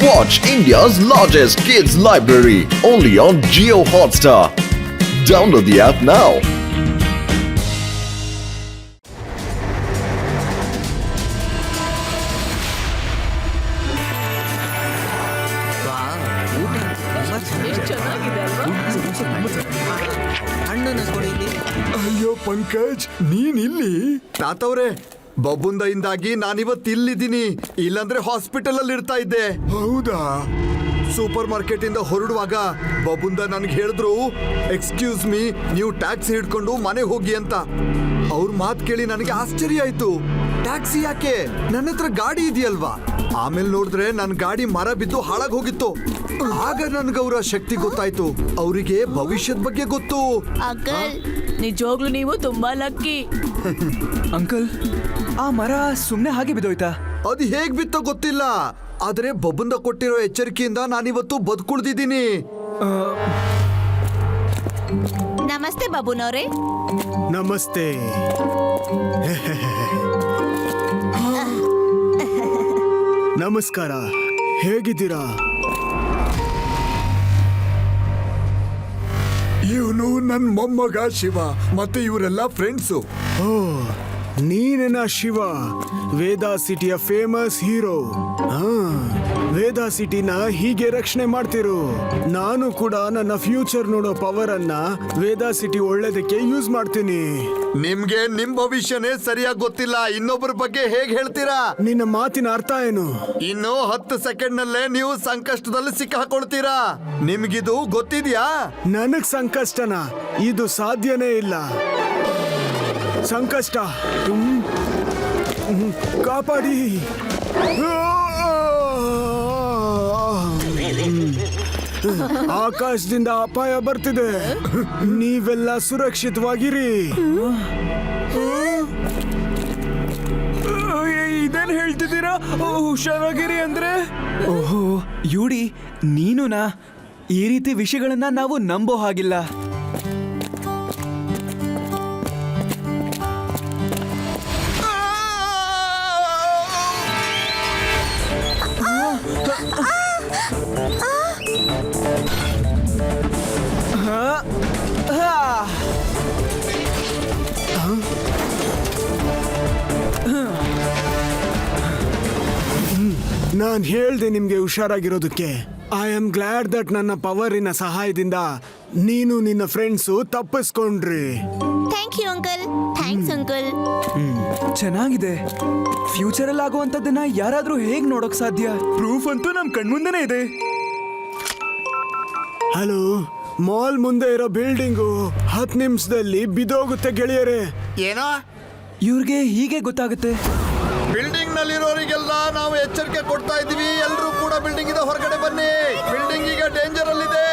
Watch India's largest kids library only on Jio Hotstar. Download the app now. ಅಯ್ಯೋ ಪಂಕಜ್ ನೀನ್ ಇಲ್ಲಿ? ತಾತವ್ರೆ, ಬಬ್ಬುಂದಾಗಿ ನಾನಿವತ್ತು ಇಲ್ಲಿದ್ದೀನಿ, ಇಲ್ಲಾಂದ್ರೆ ಹಾಸ್ಪಿಟಲ್ ಅಲ್ಲಿ ಇರ್ತಾ ಇದ್ದೆ. ಹೌದಾ? ಸೂಪರ್ ಮಾರ್ಕೆಟ್ ಇಂದ ಹೊರಡುವಾಗ ಬಬ್ಬುಂದ ನನ್ಗೆ ಹೇಳಿದ್ರು, ಎಕ್ಸ್ಕ್ಯೂಸ್ ಮೀ, ನೀವು ಟ್ಯಾಕ್ಸಿ ಹಿಡ್ಕೊಂಡು ಮನೆಗೆ ಹೋಗಿ ಅಂತ. ಅವ್ರ ಮಾತು ಕೇಳಿ ನನಗೆ ಆಶ್ಚರ್ಯ ಆಯ್ತು. ಟ್ಯಾಕ್ಸಿ ಯಾಕೆ? ನನ್ನ ಹತ್ರ ಗಾಡಿ ಇದೆಯಲ್ವಾ? ಆಮೇಲೆ ನೋಡಿದ್ರೆ ನನ್ ಗಾಡಿ ಮರ ಬಿದ್ದು ಹಾಳಾಗ್ ಹೋಗಿತ್ತು. ಆಗ ನನ್ಗೆ ಅವರ ಶಕ್ತಿ ಗೊತ್ತಾಯ್ತು. ಅವರಿಗೆ ಭವಿಷ್ಯದ ಬಗ್ಗೆ ಗೊತ್ತು. ಅಂಕಲ್, ನಿಜವಾಗ್ಲೂ ನೀವು ತುಂಬಾ ಲಕ್ಕಿ. ಅಂಕಲ್, ಆ ಮರ ಸುಮ್ನೆ ಹಾಗೆ ಬಿದ್ದೋಯ್ತಾ? ಅದು ಹೇಗ್ ಬಿತ್ತೋ ಗೊತ್ತಿಲ್ಲ, ಆದ್ರೆ ಬಬ್ಬುಂದ ಕೊಟ್ಟಿರೋ ಎಚ್ಚರಿಕೆಯಿಂದ ನಾನಿವತ್ತು ಬದುಕುಳಿದಿದ್ದೀನಿ. ನಮಸ್ತೆ ಬಾಬುನವ್ರೆ. ನಮಸ್ತೆ. ನಮಸ್ಕಾರ, ಹೇಗಿದ್ದೀರಾ? ಇವನು ನನ್ ಮೊಮ್ಮಗ ಶಿವ, ಮತ್ತೆ ಇವರೆಲ್ಲ ಫ್ರೆಂಡ್ಸು. ಓ, ನೀನೇನಾ ಶಿವ, ವೇದಾ ಸಿಟಿಯ ಫೇಮಸ್ ಹೀರೋ. ವೇದಾ ಸಿಟಿನ ಹೀಗೆ ರಕ್ಷಣೆ ಮಾಡ್ತಿರು. ನಾನು ಕೂಡ ನನ್ನ ಫ್ಯೂಚರ್ ನೋಡೋ ಪವರ್ ಅನ್ನ ವೇದಾ ಸಿಟಿ ಒಳ್ಳೇದಕ್ಕೆ ಯೂಸ್ ಮಾಡ್ತೀನಿ. ನಿಮ್ಗೆ ನಿಮ್ ಭವಿಷ್ಯನೇ ಸರಿಯಾಗಿ ಗೊತ್ತಿಲ್ಲ, ಇನ್ನೊಬ್ಬರ ಬಗ್ಗೆ ಹೇಗ್ ಹೇಳ್ತೀರಾ? ನಿನ್ನ ಮಾತಿನ ಅರ್ಥ ಏನು? ಇನ್ನು 10 ಸೆಕೆಂಡ್ ನಲ್ಲೇ ನೀವು ಸಂಕಷ್ಟದಲ್ಲಿ ಸಿಕ್ಕಾಕೊಳ್ತೀರಾ. ನಿಮ್ಗಿದು ಗೊತ್ತಿದ್ಯಾ? ನನಗ್ ಸಂಕಷ್ಟನ? ಇದು ಸಾಧ್ಯನೇ ಇಲ್ಲ. ಸಂಕಷ್ಟ ಕಾಪಾಡಿ. ಆಕಾಶದಿಂದ ಅಪಾಯ ಬರ್ತಿದೆ, ನೀವೆಲ್ಲ ಸುರಕ್ಷಿತವಾಗಿರಿ. ಇದೇನ್ ಹೇಳ್ತಿದ್ದೀರಾ? ಹುಷಾರಾಗಿರಿ ಅಂದ್ರೆ? ಓಹೋ ಯುಡಿ, ನೀನುನಾ? ಈ ರೀತಿ ವಿಷಯಗಳನ್ನ ನಾವು ನಂಬೋ ಹಾಗಿಲ್ಲ. ನಾನ್ ಹೇಳ್ದೆ ನಿಮ್ಗೆ ಹುಷಾರಾಗಿರೋದಕ್ಕೆ. ಐ ಆಮ್ ಗ್ಲಾಡ್ ದಟ್ ನನ್ನ ಪವರಿನ ಸಹಾಯದಿಂದ ನೀನು ನಿನ್ನ ಫ್ರೆಂಡ್ಸು ತಪ್ಪಿಸ್ಕೊಂಡ್ರಿ. Thank you uncle. Thanks uncle. ಚೆನ್ನಾಗಿದೆ. ಫ್ಯೂಚರ್ ಅಲ್ಲಿ ಆಗುವಂತದ್ದನ್ನ ಯಾರಾದ್ರೂ ಹೇಗ್ ನೋಡಕ್ ಸಾಧ್ಯ? ಪ್ರೂಫ್ ಅಂತೂ ನಮ್ ಕಣ್ಮುಂದೆನೇ ಇದೆ. ಹಲೋ, ಮಾಲ್ ಮುಂದೆ ಇರೋ ಬಿಲ್ಡಿಂಗು 10 ನಿಮಿಷದಲ್ಲಿ ಬಿದ್ದೋಗುತ್ತೆ ಗೆಳೆಯರೇ. ಏನೋ? ಇವ್ರಿಗೆ ಹೀಗೆ ಗೊತ್ತಾಗುತ್ತೆ? ಬಿಲ್ಡಿಂಗ್ ನಲ್ಲಿರೋರಿಗೆಲ್ಲ ನಾವು ಎಚ್ಚರಿಕೆ ಕೊಡ್ತಾ ಇದೀವಿ. ಎಲ್ಲರೂ ಕೂಡ ಬಿಲ್ಡಿಂಗ್ ಇಂದ ಹೊರಗಡೆ ಬನ್ನಿ. ಬಿಲ್ಡಿಂಗ್ ಈಗ ಡೇಂಜರ್ ಅಲ್ಲಿದೆ.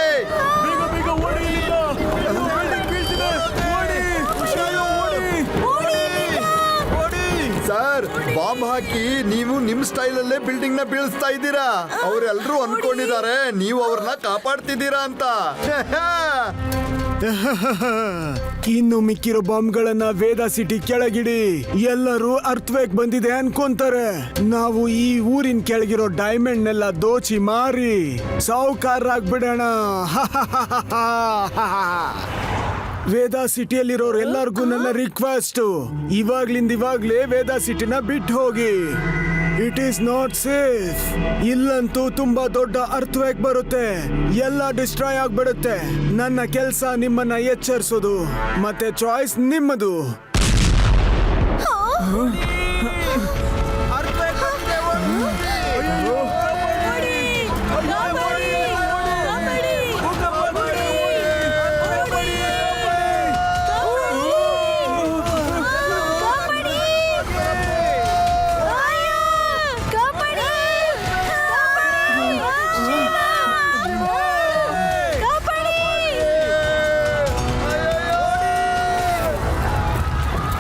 ಸರ್, ಬಾಂಬ್ ಹಾಕಿ ನೀವು ನಿಮ್ ಸ್ಟೈಲ್ ಅಲ್ಲೇ ಬಿಲ್ಡಿಂಗ್ ನ ಬೀಳಿಸ್ತಾ ಇದ್ದೀರಾ. ಅವರೆಲ್ಲರೂ ಅನ್ಕೊಂಡಿದ್ದಾರೆ ನೀವು ಅವ್ರನ್ನ ಕಾಪಾಡ್ತಿದ್ದೀರಾ ಅಂತ. ಇನ್ನು ಮಿಕ್ಕಿರೋ ಬಾಂಬ್ಗಳನ್ನ ವೇದಾ ಸಿಟಿ ಕೆಳಗಿಡಿ. ಎಲ್ಲರೂ ಅರ್ಥವೇಕ್ ಬಂದಿದೆ ಅನ್ಕೊಂತಾರೆ. ನಾವು ಈ ಊರಿನ ಕೆಳಗಿರೋ ಡೈಮಂಡ್ ನೆಲ್ಲ ದೋಚಿ ಮಾರಿ ಸಾಹುಕಾರರಾಗ್ಬಿಡೋಣ. ವೇದಾ ಸಿಟಿಯಲ್ಲಿರೋರು ಎಲ್ಲರಿಗೂ ನನ್ನ ರಿಕ್ವೆಸ್ಟ್, ಇವಾಗ್ಲೇ ವೇದಾ ಸಿಟಿನ ಬಿಟ್ಟು ಹೋಗಿ. It is not safe. ಇಲ್ಲಂತೂ ತುಂಬಾ ದೊಡ್ಡ ಅರ್ಥವೇಕ್ ಬರುತ್ತೆ, ಎಲ್ಲ ಡಿಸ್ಟ್ರಾಯ್ ಆಗ್ಬಿಡುತ್ತೆ. ನನ್ನ ಕೆಲಸ ನಿಮ್ಮನ್ನ ಎಚ್ಚರಿಸೋದು, ಮತ್ತೆ ಚಾಯ್ಸ್ ನಿಮ್ಮದು.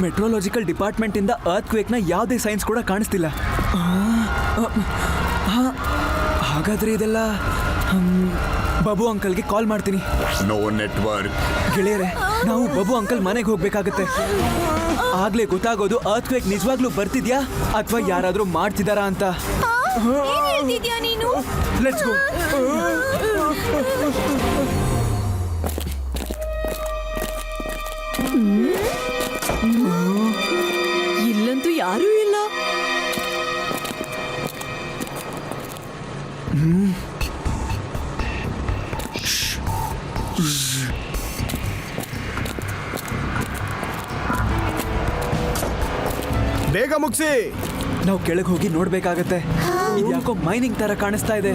ಮೆಟ್ರೋಲಾಜಿಕಲ್ ಡಿಪಾರ್ಟ್ಮೆಂಟ್ ಇಂದ ಅರ್ತ್ ಕ್ವೇಕ್ ನ ಯಾವುದೇ ಸೈನ್ಸ್ ಕೂಡ ಕಾಣಿಸ್ತಿಲ್ಲ. ಹಾಗಾದ್ರೆ ಇದೆಲ್ಲ ಬಾಬು ಅಂಕಲ್ಗೆ ಕಾಲ್ ಮಾಡ್ತೀನಿ. No network. ಗೆಳೆಯರೆ, ನಾವು ಬಾಬು ಅಂಕಲ್ ಮನೆಗೆ ಹೋಗ್ಬೇಕಾಗತ್ತೆ. ಆಗ್ಲೇ ಗೊತ್ತಾಗೋದು ಅರ್ತ್ ಕ್ವೇಕ್ ನಿಜವಾಗ್ಲೂ ಬರ್ತಿದ್ಯಾ ಅಥವಾ ಯಾರಾದ್ರೂ ಮಾಡ್ತಿದಾರಾ ಅಂತ. ಏನ್ ಹೇಳ್ತಿದ್ಯಾ ನೀನು? Let's go. ಇಲ್ಲಂತೂ ಯಾರೂ ಇಲ್ಲ. ಬೇಗ ಮುಗಿಸಿ. ನಾವು ಕೆಳಗೆ ಹೋಗಿ ನೋಡ್ಬೇಕಾಗತ್ತೆ. ಇದು ಯಾಕೋ ಮೈನಿಂಗ್ ತರ ಕಾಣಿಸ್ತಾ ಇದೆ.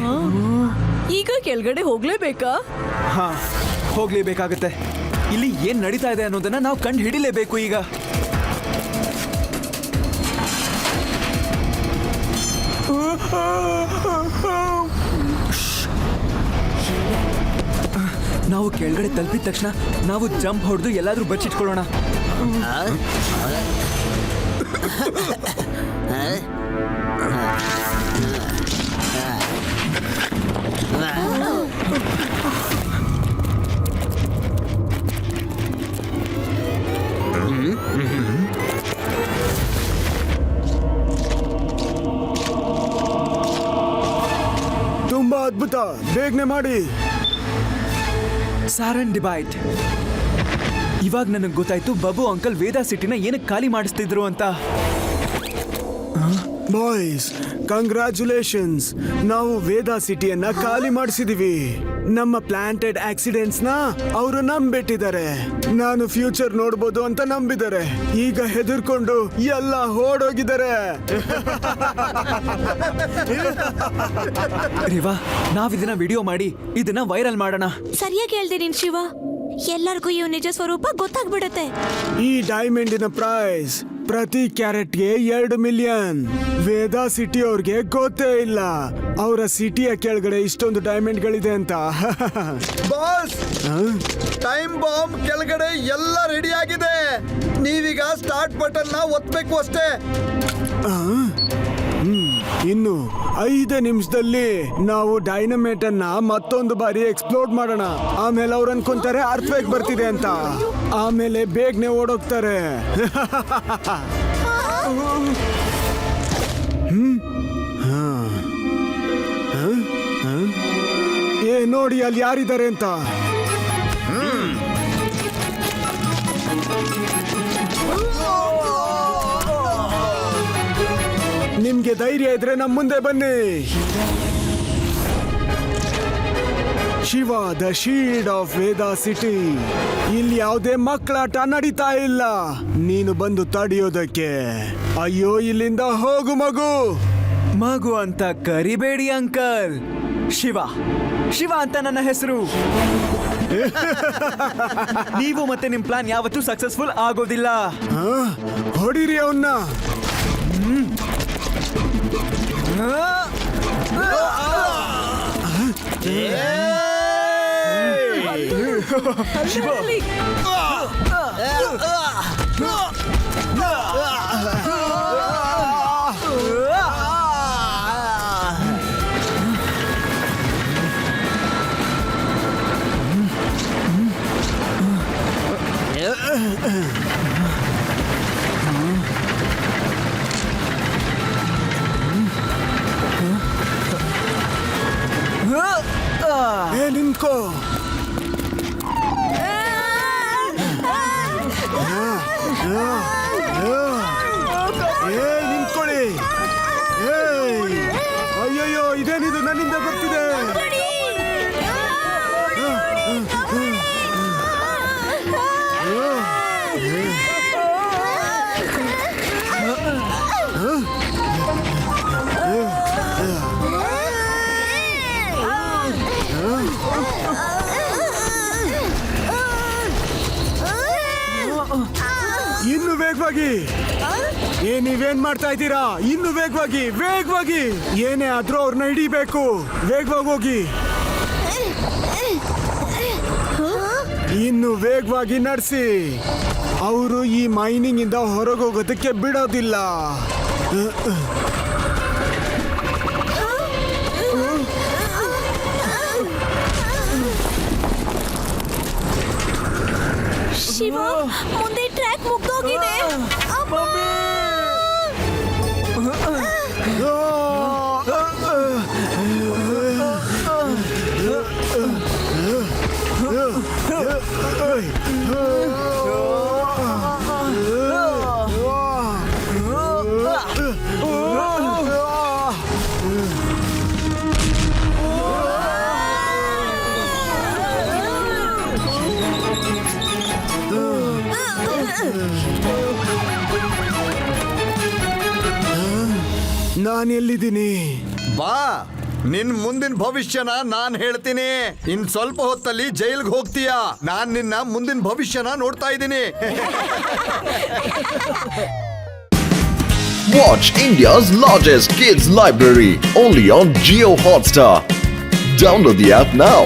ಈಗ ಕೆಳಗಡೆ ಹೋಗ್ಲೇಬೇಕಾ? ಹಾ, ಹೋಗ್ಲೇಬೇಕಾಗತ್ತೆ. ಇಲ್ಲಿ ಏನ್ ನಡೀತಾ ಇದೆ ಅನ್ನೋದನ್ನ ನಾವು ಕಂಡು ಹಿಡಿಲೇಬೇಕು ಈಗ. ನಾವು ಕೆಳಗಡೆ ತಲುಪಿದ ತಕ್ಷಣ ನಾವು ಜಂಪ್ ಹೊಡೆದು ಎಲ್ಲಾದ್ರೂ ಬಚ್ಚಿಟ್ಕೊಳ್ಳೋಣ. ತುಂಬಾ ಅದ್ಭುತ, ಬೇಗನೆ ಮಾಡಿ. ಸಾರನ್ ಡಿಬೈಟ್. ಇವಾಗ ನನಗೆ ಗೊತ್ತಾಯ್ತು ಬಬು ಅಂಕಲ್ ವೇದಾ ಸಿಟಿನ ಏನಕ್ಕೆ ಖಾಲಿ ಮಾಡಿಸ್ತಿದ್ರು ಅಂತ. ಬಾಯ್ಸ್, ಕಂಗ್ರ್ಯಾಚುಲೇಷನ್ಸ್, ನಾವು ವೇದಾ ಸಿಟಿಯನ್ನ ಖಾಲಿ ಮಾಡಿಸಿದೀವಿ. ನಮ್ಮ ಪ್ಲಾಂಟೆಡ್ ಆಕ್ಸಿಡೆಂಟ್ಸ್ ನ ಅವರು ನಂಬಿಟ್ಟಿದ್ದಾರೆ. ನಾನು ಫ್ಯೂಚರ್ ನೋಡ್ಬೋದು ಅಂತ ನಂಬಿದ್ದಾರೆ. ಈಗ ಹೆದರ್ಕೊಂಡು ಎಲ್ಲ ಓಡೋಗಿದ್ದಾರೆ. ರೇವಾ, ನಾವ್ ಇದನ್ನ ವಿಡಿಯೋ ಮಾಡಿ ಇದನ್ನ ವೈರಲ್ ಮಾಡೋಣ. ಸರಿಯಾಗಿ ಹೇಳ್ದೆ ನೀನ್ ಶಿವ. ಎಲ್ಲರಿಗೂ ಇವ್ ನಿಜ ಸ್ವರೂಪ ಗೊತ್ತಾಗ್ಬಿಡತ್ತೆ. ಈ ಡೈಮಂಡಿನ ಪ್ರೈಸ್ ಪ್ರತಿ ಕ್ಯಾರೆಟ್ಗೆ 2 ಮಿಲಿಯನ್. ವೇದಾ ಸಿಟಿ ಅವ್ರಿಗೆ ಗೊತ್ತೇ ಇಲ್ಲ ಅವರ ಸಿಟಿಯ ಕೆಳಗಡೆ ಇಷ್ಟೊಂದು ಡೈಮಂಡ್ಗಳಿದೆ ಅಂತ. ಬಾಸ್, ಟೈಮ್ ಬಾಂಬ್ ಕೆಳಗಡೆ ಎಲ್ಲ ರೆಡಿ ಆಗಿದೆ. ನೀವೀಗ ಸ್ಟಾರ್ಟ್ ಬಟನ್ ನ ಒತ್ತಬೇಕು ಅಷ್ಟೇ. ಇನ್ನು 5 ನಿಮಿಷದಲ್ಲಿ ನಾವು ಡೈನಮೇಟ್ ಅನ್ನ ಮತ್ತೊಂದು ಬಾರಿ ಎಕ್ಸ್ಪ್ಲೋಡ್ ಮಾಡೋಣ. ಆಮೇಲೆ ಅವ್ರು ಅನ್ಕೊಂತಾರೆ ಅರ್ಥವೇಕ್ ಬರ್ತಿದೆ ಅಂತ. ಆಮೇಲೆ ಬೇಗನೆ ಓಡೋಗ್ತಾರೆ. ಏ ನೋಡಿ, ಅಲ್ಲಿ ಯಾರಿದ್ದಾರೆ ಅಂತ. ನಿಮ್ಗೆ ಧೈರ್ಯ ಇದ್ರೆ ನಮ್ಮ ಮುಂದೆ ಬನ್ನಿ. Shiva, the shield of Veda city. ಇಲ್ಲಿ ಯಾವುದೇ ಮಕ್ಕಳಾಟ ನಡೀತಾ ಇಲ್ಲ ನೀನು ಬಂದು ತಡೆಯೋದಕ್ಕೆ. ಅಯ್ಯೋ, ಇಲ್ಲಿಂದ ಹೋಗು ಮಗು. ಮಗು ಅಂತ ಕರಿಬೇಡಿ ಅಂಕಲ್. ಶಿವ, ಶಿವ ಅಂತ ನನ್ನ ಹೆಸರು. ನೀವು ಮತ್ತೆ ನಿಮ್ ಪ್ಲಾನ್ ಯಾವತ್ತೂ ಸಕ್ಸಸ್ಫುಲ್ ಆಗೋದಿಲ್ಲ. ಹೊಡಿರಿ ಅವನ್ನ. ಶಿವ, ಏ, ನಿಂತ್ಕೋ. ಏ, ನಿಂತ್ಕೊಳ್ಳಿ. ಅಯ್ಯಯ್ಯೋ, ಇದೇನಿದು ನನ್ನಿಂದ ಬರ್ತಿದೆ. ಇನ್ನು ವೇಗವಾಗಿ. ನೀವೇನ್ ಮಾಡ್ತಾ ಇದ್ದೀರಾ? ಇನ್ನು ವೇಗವಾಗಿ, ವೇಗವಾಗಿ. ಏನೇ ಆದ್ರೂ ಅವ್ರನ್ನ ಹಿಡಿಬೇಕು. ವೇಗವಾಗಿ ಹೋಗಿ. ಇನ್ನು ವೇಗವಾಗಿ ನಡೆಸಿ. ಅವರು ಈ ಮೈನಿಂಗ್ ಇಂದ ಹೊರಗೆ ಹೋಗೋದಕ್ಕೆ ಬಿಡೋದಿಲ್ಲ. ಶಿವ, ಮುಂದೆ ಟ್ರ್ಯಾಕ್ ಮುಗ್ದೋಗಿದೆ. ಆ! ನಾನೆಲ್ಲಿದ್ದೀನಿ? ಬಾ ನಿನ್ ಮುಂದಿನ ಭವಿಷ್ಯನ ನಾನ್ ಹೇಳ್ತೀನಿ. ಇನ್ ಸ್ವಲ್ಪ ಹೊತ್ತಲ್ಲಿ ಜೈಲ್ಗೆ ಹೋಗ್ತೀಯಾ. ನಾನ್ ನಿನ್ನ ಮುಂದಿನ ಭವಿಷ್ಯನ ನೋಡ್ತಾ ಇದ್ದೀನಿ. Watch India's largest kids library only on Geo Hotstar. Download the app now.